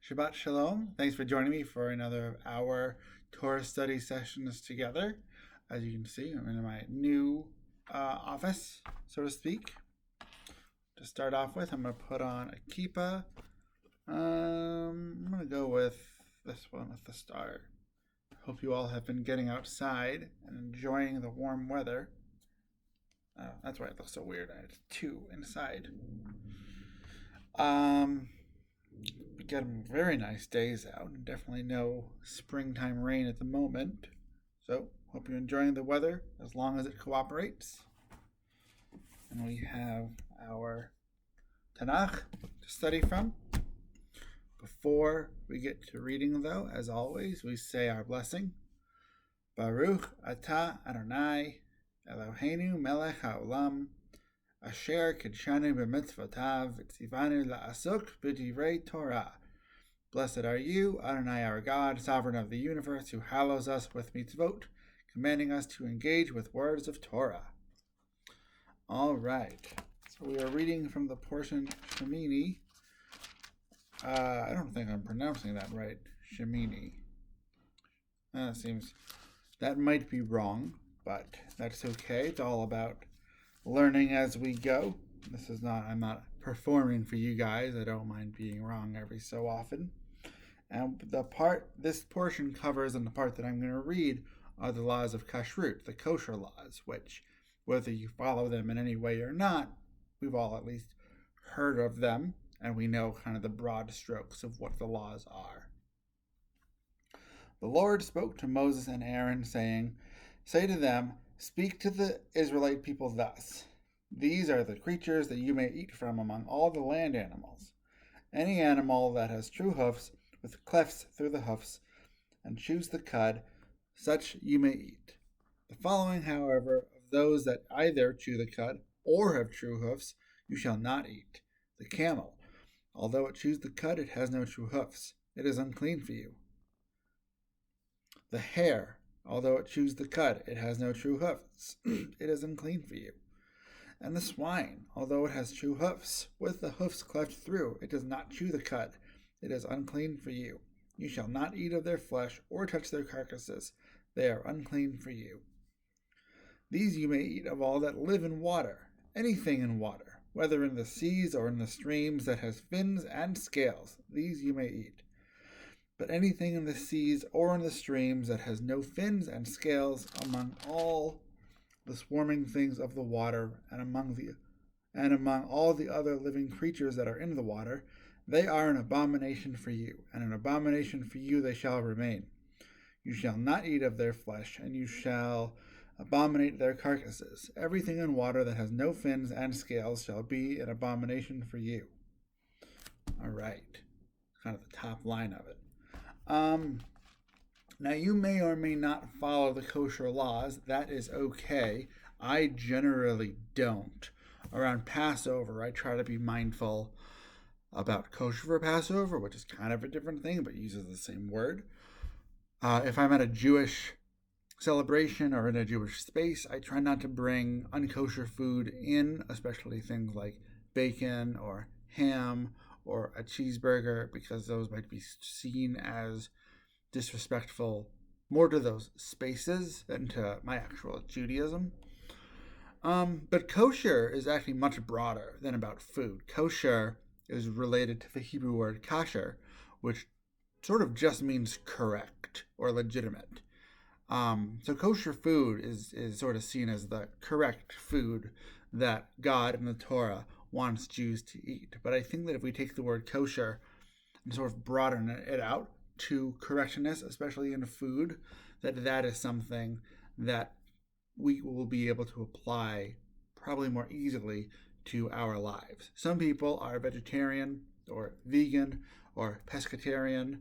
Shabbat Shalom. Thanks for joining me for another of our Torah study sessions together. As you can see, I'm in my new office, so to speak. To start off with, I'm going to put on a kippah. I'm going to go with this one with the star. Hope you all have been getting outside and enjoying the warm weather. That's why it looks so weird. I had two inside. We get very nice days out, and definitely no springtime rain at the moment. So, hope you're enjoying the weather as long as it cooperates. And we have our Tanakh to study from. Before we get to reading, though, as always, we say our blessing. Baruch atah Adonai Eloheinu melech haolam Asher kidshanu b'mitzvotav v'tzivanu la'asuk b'divrei Torah. Blessed are you, Adonai our God, sovereign of the universe, who hallows us with mitzvot, commanding us to engage with words of Torah. All right, so we are reading from the portion Shemini. I don't think I'm pronouncing that right. Shemini. That might be wrong, but that's okay. It's all about learning as we go. I'm not performing for you guys. I don't mind being wrong every so often. And this portion covers, and the part that I'm going to read, are the laws of kashrut, the kosher laws, which, whether you follow them in any way or not, we've all at least heard of them, and we know kind of the broad strokes of what the laws are. The Lord spoke to Moses and Aaron, saying, "Say to them, speak to the Israelite people thus. These are the creatures that you may eat from among all the land animals. Any animal that has true hoofs, with clefts through the hoofs, and chews the cud, such you may eat. The following, however, of those that either chew the cud or have true hoofs, you shall not eat. The camel, although it chews the cud, it has no true hoofs. It is unclean for you. The hare, although it chews the cud, it has no true hoofs. It is unclean for you. And the swine, although it has true hoofs, with the hoofs cleft through, it does not chew the cud. It is unclean for you. You shall not eat of their flesh or touch their carcasses. They are unclean for you. These you may eat of all that live in water, anything in water, whether in the seas or in the streams that has fins and scales. These you may eat. But anything in the seas or in the streams that has no fins and scales, among all the swarming things of the water, and among all the other living creatures that are in the water, they are an abomination for you, and an abomination for you they shall remain. You shall not eat of their flesh, and you shall abominate their carcasses. Everything in water that has no fins and scales shall be an abomination for you." All right, kind of the top line of it. Now you may or may not follow the kosher laws. That is okay. I generally don't. Around Passover, I try to be mindful about kosher for Passover, which is kind of a different thing, but uses the same word. If I'm at a Jewish celebration or in a Jewish space, I try not to bring unkosher food in, especially things like bacon or ham or a cheeseburger, because those might be seen as disrespectful more to those spaces than to my actual Judaism. But kosher is actually much broader than about food. Kosher is related to the Hebrew word kasher, which sort of just means correct or legitimate. So kosher food is sort of seen as the correct food that God in the Torah wants Jews to eat. But I think that if we take the word kosher and sort of broaden it out to correctness, especially in food, that is something that we will be able to apply probably more easily to our lives. Some people are vegetarian or vegan or pescatarian.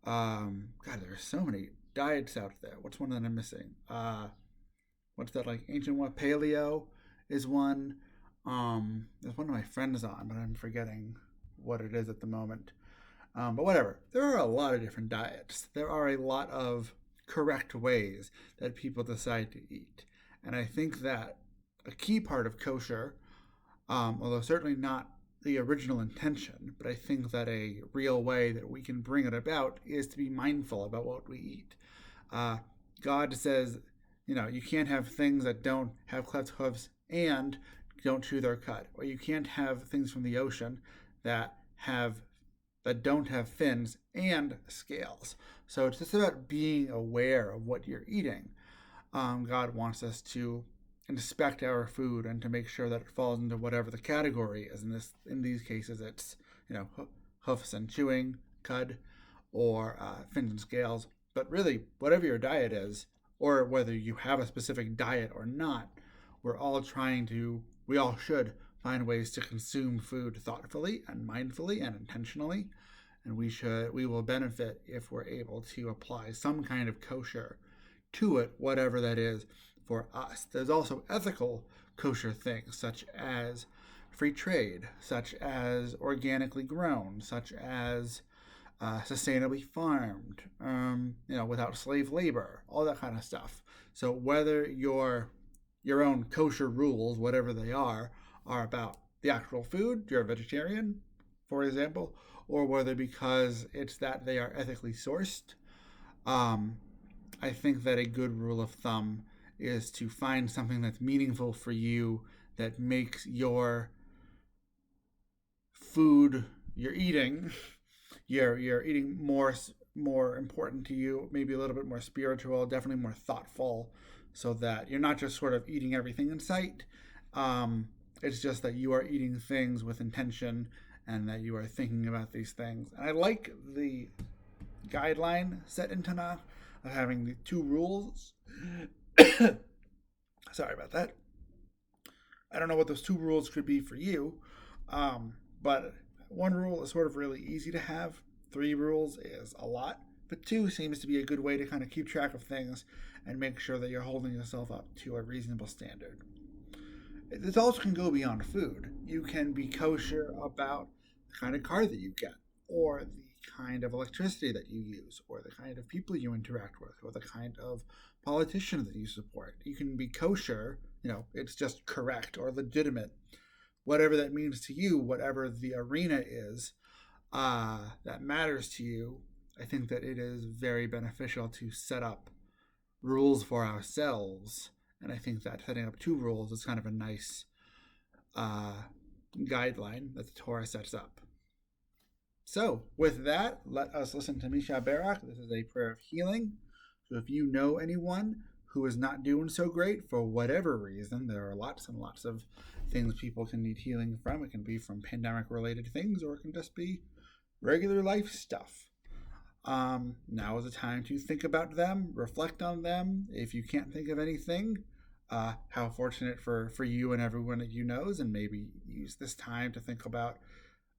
God, there are so many diets out there. What's one that I'm missing? What's that, like ancient one? Paleo is one. There's one of my friends on, but I'm forgetting what it is at the moment. But whatever. There are a lot of different diets. There are a lot of correct ways that people decide to eat. And I think that a key part of kosher, although certainly not the original intention, but I think that a real way that we can bring it about is to be mindful about what we eat. God says, you can't have things that don't have cleft hooves and don't chew their cud, or you can't have things from the ocean that don't have fins and scales. So it's just about being aware of what you're eating. God wants us to inspect our food and to make sure that it falls into whatever the category is. In these cases, it's hoofs and chewing, cud, or fins and scales. But really, whatever your diet is, or whether you have a specific diet or not, we all should find ways to consume food thoughtfully and mindfully and intentionally. And we will benefit if we're able to apply some kind of kosher to it, whatever that is for us. There's also ethical kosher things, such as free trade, such as organically grown, such as sustainably farmed, without slave labor, all that kind of stuff. So whether your own kosher rules, whatever they are about the actual food, you're a vegetarian, for example, or whether because it's that they are ethically sourced, I think that a good rule of thumb is to find something that's meaningful for you, that makes your food you're eating more important to you, maybe a little bit more spiritual, definitely more thoughtful, so that you're not just sort of eating everything in sight. It's just that you are eating things with intention and that you are thinking about these things. And I like the guideline set in Tanakh of having the two rules. Sorry about that. I don't know what those two rules could be for you, but one rule is sort of really easy to have. 3 rules is a lot, but 2 seems to be a good way to kind of keep track of things and make sure that you're holding yourself up to a reasonable standard. This also can go beyond food. You can be kosher about the kind of car that you get, or the kind of electricity that you use, or the kind of people you interact with, or the kind of politician that you support. You can be kosher, it's just correct or legitimate, whatever that means to you, whatever the arena is that matters to you. I think that it is very beneficial to set up rules for ourselves, and I think that setting up 2 rules is kind of a nice guideline that the Torah sets up. So with that, let us listen to Misha Barak. This is a prayer of healing. So if you know anyone who is not doing so great for whatever reason, there are lots and lots of things people can need healing from. It can be from pandemic-related things, or it can just be regular life stuff. Now is the time to think about them, reflect on them. If you can't think of anything, how fortunate for you and everyone that you knows, and maybe use this time to think about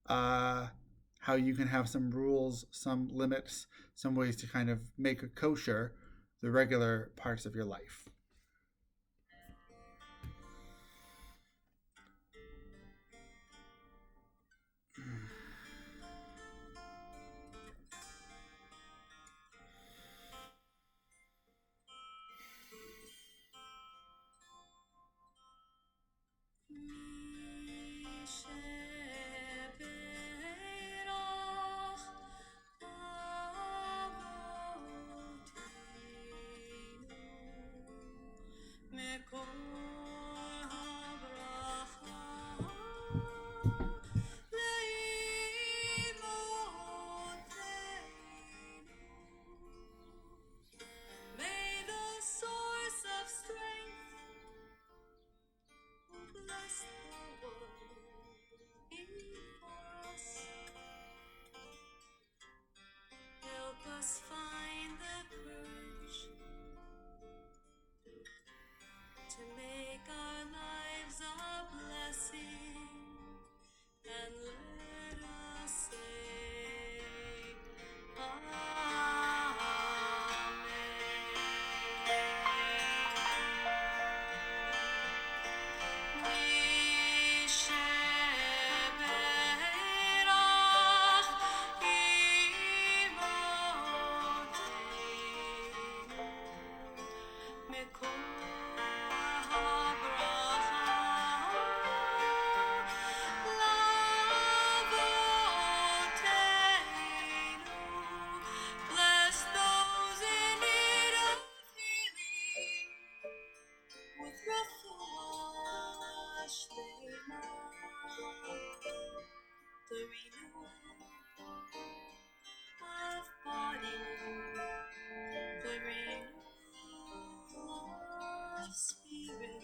how you can have some rules, some limits, some ways to kind of make a kosher the regular parts of your life. the renewal of body, the renewal of spirit.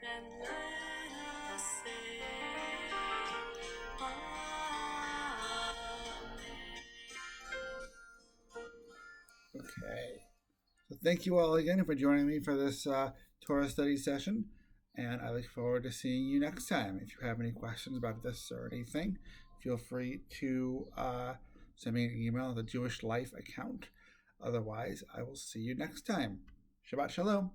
Then let us say, Amen. Okay. So thank you all again for joining me for this Torah study session, and I look forward to seeing you next time. If you have any questions about this or anything, feel free to send me an email at the Jewish Life account. Otherwise, I will see you next time. Shabbat Shalom.